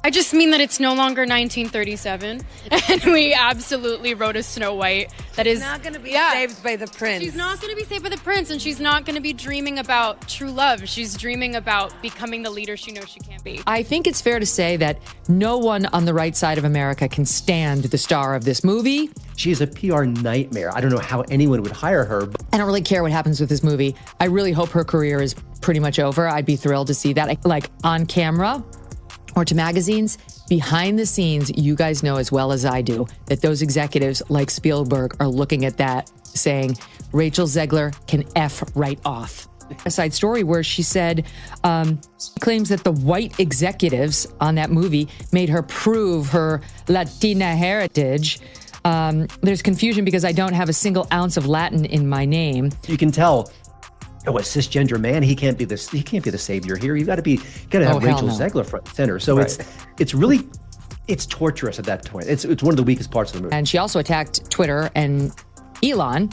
I just mean that it's no longer 1937, and we absolutely wrote a Snow White that is not going to be saved by the prince. She's not going to be saved by the prince, and she's not going to be dreaming about true love. She's dreaming about becoming the leader she knows she can't be. I think it's fair to say that no one on the right side of America can stand the star of this movie. She's a PR nightmare. I don't know how anyone would hire her. I don't really care what happens with this movie. I really hope her career is pretty much over. I'd be thrilled to see that, like on camera or to magazines. Behind the scenes, you guys know as well as I do that those executives like Spielberg are looking at that saying, Rachel Zegler can F right off. A side story where she said, claims that the white executives on that movie made her prove her Latina heritage. There's confusion because I don't have a single ounce of Latin in my name. You can tell, a cisgender man, he can't be the savior here. You got to have Rachel Zegler front and center. So it's torturous at that point. It's one of the weakest parts of the movie. And she also attacked Twitter and Elon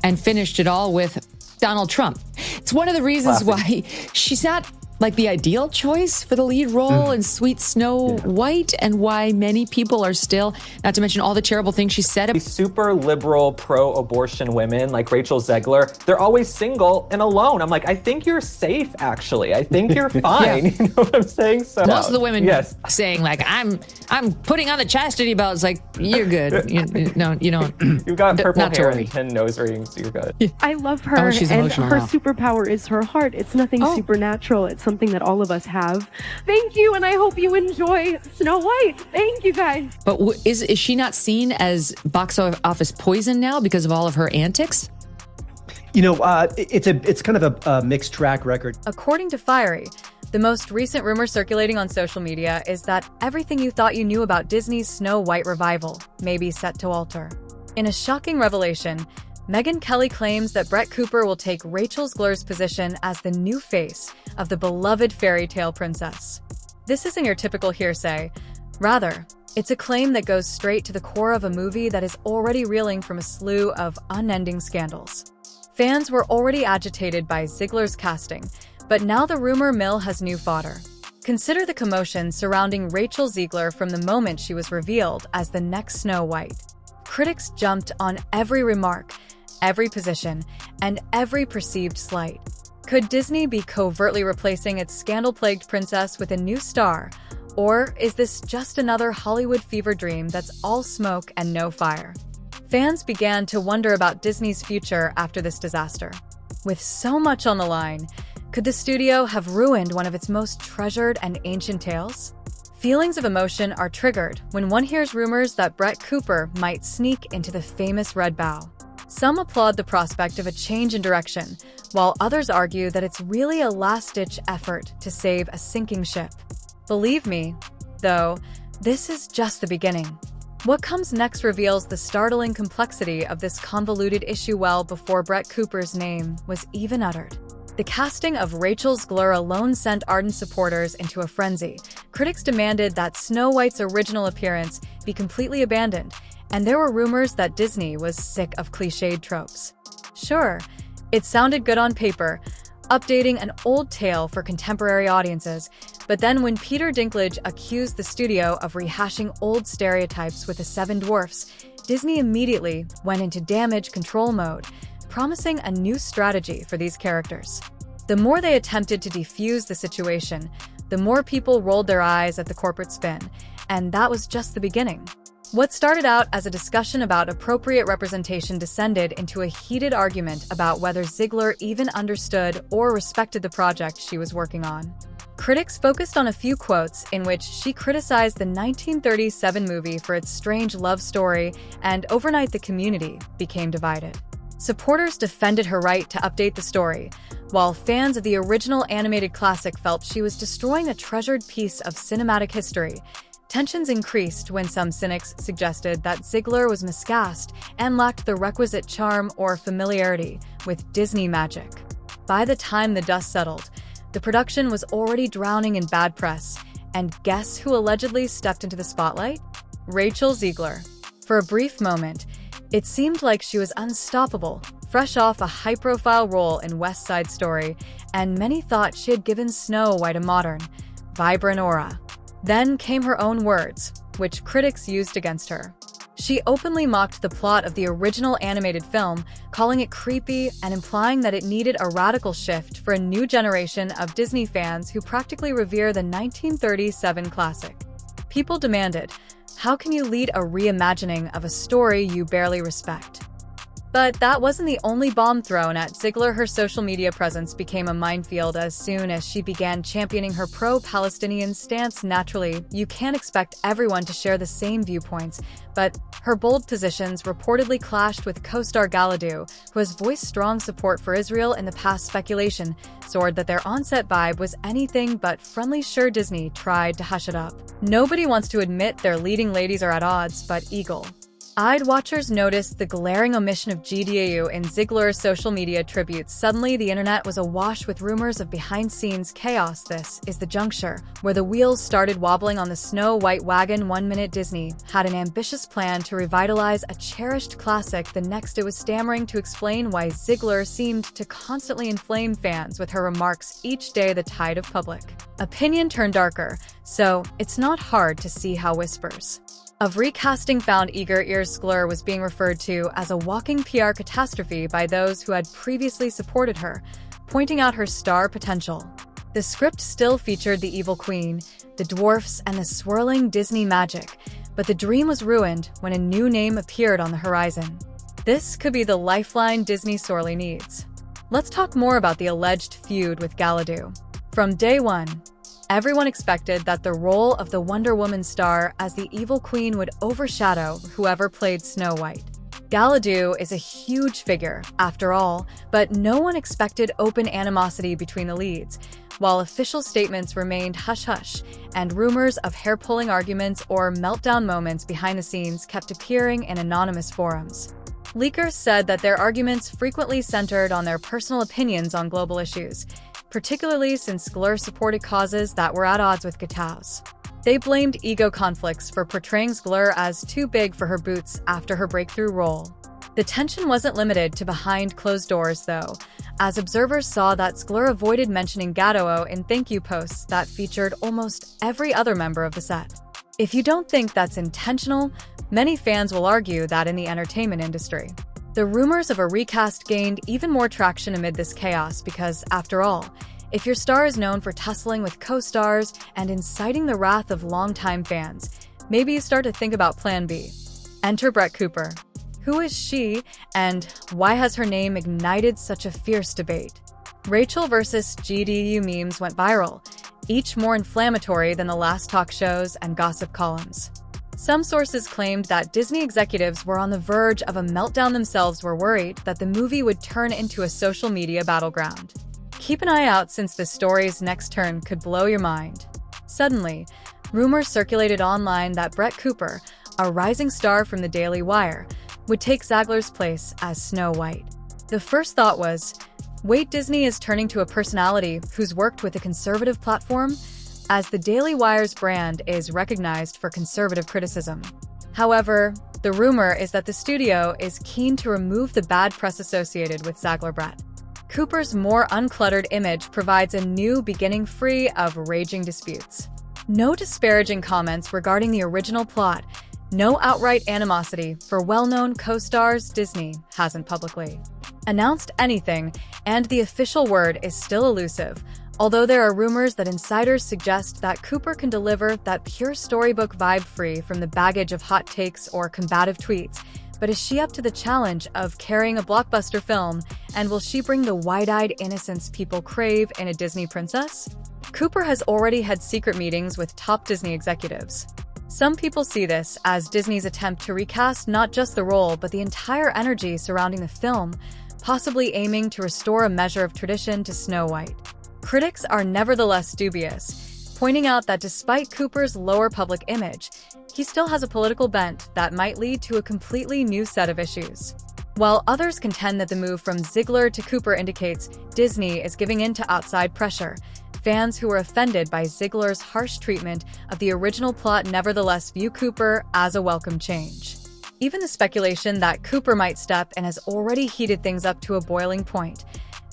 and finished it all with Donald Trump. It's one of the reasons why she's not like the ideal choice for the lead role in Sweet Snow White, and why many people are still, not to mention all the terrible things she said. Super liberal, pro-abortion women like Rachel Zegler, they're always single and alone. I'm like, I think you're safe, actually. I think you're fine. You know what I'm saying? So most of the women saying like, I'm putting on the chastity belt. It's like, you're good. You don't. You've got purple hair and 10 nose rings. You're good. I love her, and her superpower is her heart. It's nothing supernatural. It's something that all of us have. Thank you, and I hope you enjoy Snow White. Thank you, guys. But is she not seen as box office poison now because of all of her antics? It's kind of a mixed track record. According to Fiery, the most recent rumor circulating on social media is that everything you thought you knew about Disney's Snow White revival may be set to alter. In a shocking revelation, Megyn Kelly claims that Brett Cooper will take Rachel Zegler's position as the new face of the beloved fairy tale princess. This isn't your typical hearsay. Rather, it's a claim that goes straight to the core of a movie that is already reeling from a slew of unending scandals. Fans were already agitated by Zegler's casting, but now the rumor mill has new fodder. Consider the commotion surrounding Rachel Zegler from the moment she was revealed as the next Snow White. Critics jumped on every remark, every position, and every perceived slight. Could Disney be covertly replacing its scandal-plagued princess with a new star, or is this just another Hollywood fever dream that's all smoke and no fire? Fans began to wonder about Disney's future after this disaster. With so much on the line, could the studio have ruined one of its most treasured and ancient tales? Feelings of emotion are triggered when one hears rumors that Brett Cooper might sneak into the famous Red Bow. Some applaud the prospect of a change in direction, while others argue that it's really a last-ditch effort to save a sinking ship. Believe me, though, this is just the beginning. What comes next reveals the startling complexity of this convoluted issue well before Brett Cooper's name was even uttered. The casting of Rachel Zegler alone sent ardent supporters into a frenzy. Critics demanded that Snow White's original appearance be completely abandoned, and there were rumors that Disney was sick of cliched tropes. Sure, it sounded good on paper, updating an old tale for contemporary audiences, but then when Peter Dinklage accused the studio of rehashing old stereotypes with the Seven Dwarfs, Disney immediately went into damage control mode, promising a new strategy for these characters. The more they attempted to defuse the situation, the more people rolled their eyes at the corporate spin, and that was just the beginning. What started out as a discussion about appropriate representation descended into a heated argument about whether Zegler even understood or respected the project she was working on. Critics focused on a few quotes in which she criticized the 1937 movie for its strange love story, and overnight the community became divided. Supporters defended her right to update the story, while fans of the original animated classic felt she was destroying a treasured piece of cinematic history. Tensions increased when some cynics suggested that Zegler was miscast and lacked the requisite charm or familiarity with Disney magic. By the time the dust settled, the production was already drowning in bad press, and guess who allegedly stepped into the spotlight? Rachel Zegler. For a brief moment, it seemed like she was unstoppable, fresh off a high-profile role in West Side Story, and many thought she had given Snow White a modern, vibrant aura. Then came her own words, which critics used against her. She openly mocked the plot of the original animated film, calling it creepy and implying that it needed a radical shift for a new generation of Disney fans who practically revere the 1937 classic. People demanded, how can you lead a reimagining of a story you barely respect? But that wasn't the only bomb thrown at Zegler. Her social media presence became a minefield as soon as she began championing her pro-Palestinian stance. Naturally, you can't expect everyone to share the same viewpoints, but her bold positions reportedly clashed with co-star Galadoo, who has voiced strong support for Israel in the past. Speculation soared that their on-set vibe was anything but friendly. Sure, Disney tried to hush it up. Nobody wants to admit their leading ladies are at odds, but eagle-eyed watchers noticed the glaring omission of GDAU in Zegler's social media tributes. Suddenly, the internet was awash with rumors of behind-scenes chaos. This is the juncture where the wheels started wobbling on the Snow White wagon. 1 minute Disney had an ambitious plan to revitalize a cherished classic. The next, it was stammering to explain why Zegler seemed to constantly inflame fans with her remarks each day. The tide of public opinion turned darker, so it's not hard to see how whispers of recasting found eager ears. Zegler was being referred to as a walking PR catastrophe by those who had previously supported her, pointing out her star potential. The script still featured the evil queen, the dwarfs, and the swirling Disney magic, but the dream was ruined when a new name appeared on the horizon. This could be the lifeline Disney sorely needs. Let's talk more about the alleged feud with Galadoo. From day one, everyone expected that the role of the Wonder Woman star as the evil queen would overshadow whoever played Snow White. Galadoo is a huge figure, after all, but no one expected open animosity between the leads, while official statements remained hush-hush, and rumors of hair-pulling arguments or meltdown moments behind the scenes kept appearing in anonymous forums. Leakers said that their arguments frequently centered on their personal opinions on global issues, particularly since Zegler supported causes that were at odds with Gatows. They blamed ego conflicts for portraying Zegler as too big for her boots after her breakthrough role. The tension wasn't limited to behind closed doors, though, as observers saw that Zegler avoided mentioning Gatoo in thank you posts that featured almost every other member of the set. If you don't think that's intentional, many fans will argue that in the entertainment industry, the rumors of a recast gained even more traction amid this chaos because, after all, if your star is known for tussling with co-stars and inciting the wrath of longtime fans, maybe you start to think about Plan B. Enter Brett Cooper. Who is she, and why has her name ignited such a fierce debate? Rachel versus GDU memes went viral, each more inflammatory than the last talk shows and gossip columns. Some sources claimed that Disney executives were on the verge of a meltdown themselves, were worried that the movie would turn into a social media battleground. Keep an eye out, since the story's next turn could blow your mind. Suddenly, rumors circulated online that Brett Cooper, a rising star from the Daily Wire, would take Zegler's place as Snow White. The first thought was, wait, Disney is turning to a personality who's worked with a conservative platform, as the Daily Wire's brand is recognized for conservative criticism. However, the rumor is that the studio is keen to remove the bad press associated with Zegler. Brett Cooper's more uncluttered image provides a new beginning free of raging disputes. No disparaging comments regarding the original plot, no outright animosity for well-known co-stars. Disney hasn't publicly announced anything, and the official word is still elusive, although there are rumors that insiders suggest that Cooper can deliver that pure storybook vibe free from the baggage of hot takes or combative tweets. But is she up to the challenge of carrying a blockbuster film, and will she bring the wide-eyed innocence people crave in a Disney princess? Cooper has already had secret meetings with top Disney executives. Some people see this as Disney's attempt to recast not just the role but the entire energy surrounding the film, possibly aiming to restore a measure of tradition to Snow White. Critics are nevertheless dubious, pointing out that despite Cooper's lower public image, he still has a political bent that might lead to a completely new set of issues. While others contend that the move from Zegler to Cooper indicates Disney is giving in to outside pressure, fans who were offended by Zegler's harsh treatment of the original plot nevertheless view Cooper as a welcome change. Even the speculation that Cooper might step in has already heated things up to a boiling point.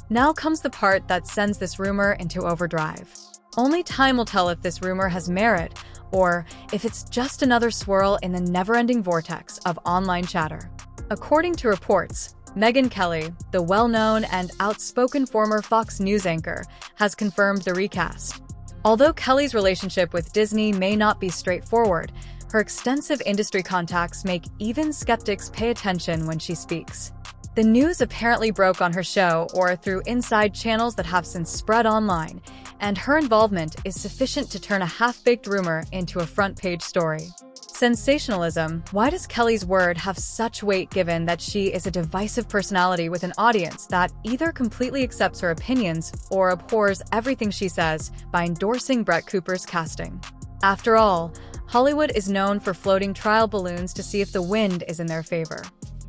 Now comes the part that sends this rumor into overdrive. Only time will tell if this rumor has merit, or if it's just another swirl in the never-ending vortex of online chatter. According to reports, Megyn Kelly, the well-known and outspoken former Fox News anchor, has confirmed the recast. Although Kelly's relationship with Disney may not be straightforward, her extensive industry contacts make even skeptics pay attention when she speaks. The news apparently broke on her show or through inside channels that have since spread online, and her involvement is sufficient to turn a half-baked rumor into a front-page story. Sensationalism. Why does Kelly's word have such weight given that she is a divisive personality with an audience that either completely accepts her opinions or abhors everything she says by endorsing Brett Cooper's casting? After all, Hollywood is known for floating trial balloons to see if the wind is in their favor.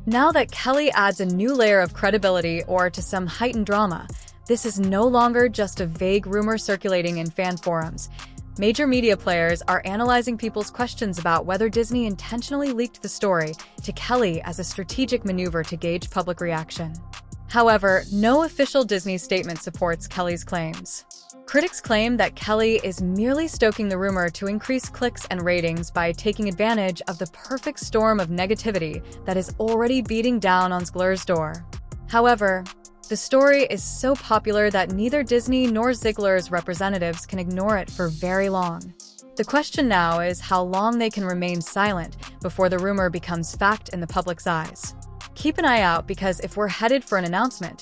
Now that Kelly adds a new layer of credibility or to some heightened drama, this is no longer just a vague rumor circulating in fan forums. Major media players are analyzing people's questions about whether Disney intentionally leaked the story to Kelly as a strategic maneuver to gauge public reaction. However, no official Disney statement supports Kelly's claims. Critics claim that Kelly is merely stoking the rumor to increase clicks and ratings by taking advantage of the perfect storm of negativity that is already beating down on Zegler's door. However, the story is so popular that neither Disney nor Zegler's representatives can ignore it for very long. The question now is how long they can remain silent before the rumor becomes fact in the public's eyes. Keep an eye out, because if we're headed for an announcement,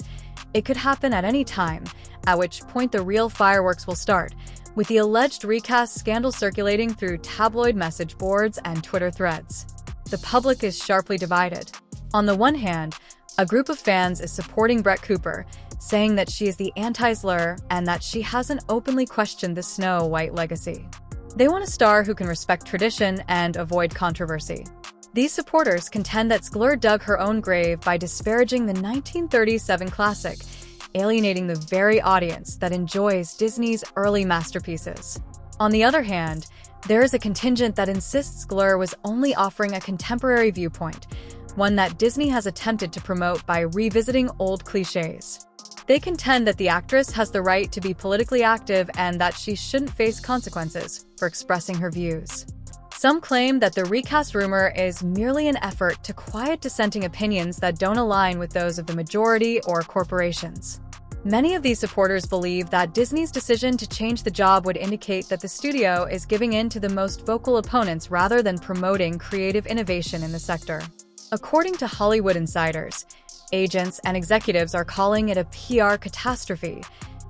it could happen at any time, at which point the real fireworks will start, with the alleged recast scandal circulating through tabloid message boards and Twitter threads. The public is sharply divided. On the one hand, a group of fans is supporting Brett Cooper, saying that she is the anti-Zegler and that she hasn't openly questioned the Snow White legacy. They want a star who can respect tradition and avoid controversy. These supporters contend that Zegler dug her own grave by disparaging the 1937 classic, alienating the very audience that enjoys Disney's early masterpieces. On the other hand, there is a contingent that insists Zegler was only offering a contemporary viewpoint, one that Disney has attempted to promote by revisiting old cliches. They contend that the actress has the right to be politically active and that she shouldn't face consequences for expressing her views. Some claim that the recast rumor is merely an effort to quiet dissenting opinions that don't align with those of the majority or corporations. Many of these supporters believe that Disney's decision to change the job would indicate that the studio is giving in to the most vocal opponents rather than promoting creative innovation in the sector. According to Hollywood insiders, agents and executives are calling it a PR catastrophe,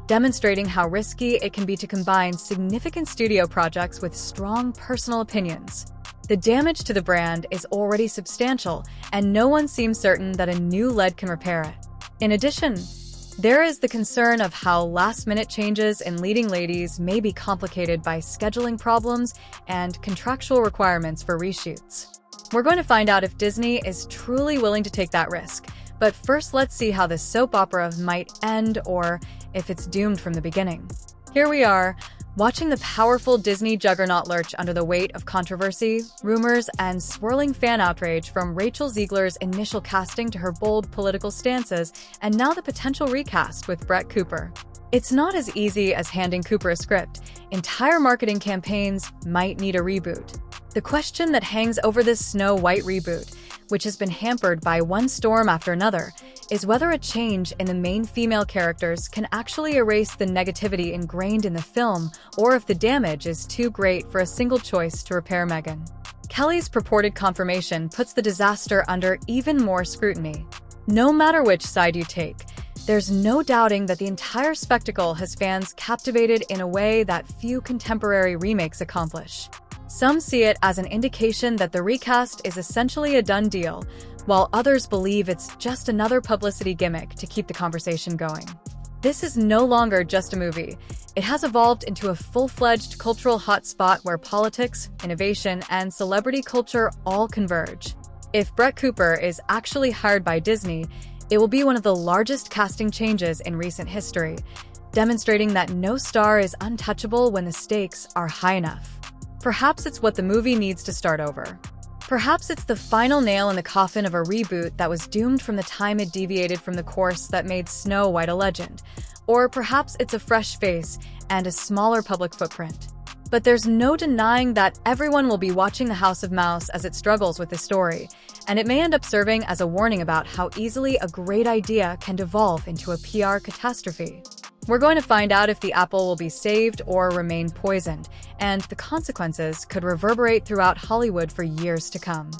demonstrating how risky it can be to combine significant studio projects with strong personal opinions. The damage to the brand is already substantial, and no one seems certain that a new lead can repair it. In addition, there is the concern of how last-minute changes in leading ladies may be complicated by scheduling problems and contractual requirements for reshoots. We're going to find out if Disney is truly willing to take that risk, but first let's see how this soap opera might end, or if it's doomed from the beginning. Here we are, watching the powerful Disney juggernaut lurch under the weight of controversy, rumors, and swirling fan outrage, from Rachel Zegler's initial casting to her bold political stances, and now the potential recast with Brett Cooper. It's not as easy as handing Cooper a script. Entire marketing campaigns might need a reboot. The question that hangs over this Snow White reboot, which has been hampered by one storm after another, is whether a change in the main female characters can actually erase the negativity ingrained in the film, or if the damage is too great for a single choice to repair Megyn. Kelly's purported confirmation puts the disaster under even more scrutiny. No matter which side you take, there's no doubting that the entire spectacle has fans captivated in a way that few contemporary remakes accomplish. Some see it as an indication that the recast is essentially a done deal, while others believe it's just another publicity gimmick to keep the conversation going. This is no longer just a movie. It has evolved into a full-fledged cultural hotspot where politics, innovation, and celebrity culture all converge. If Brett Cooper is actually hired by Disney, it will be one of the largest casting changes in recent history, demonstrating that no star is untouchable when the stakes are high enough. Perhaps it's what the movie needs to start over. Perhaps it's the final nail in the coffin of a reboot that was doomed from the time it deviated from the course that made Snow White a legend. Or perhaps it's a fresh face and a smaller public footprint. But there's no denying that everyone will be watching The House of Mouse as it struggles with this story, and it may end up serving as a warning about how easily a great idea can devolve into a PR catastrophe. We're going to find out if the apple will be saved or remain poisoned, and the consequences could reverberate throughout Hollywood for years to come.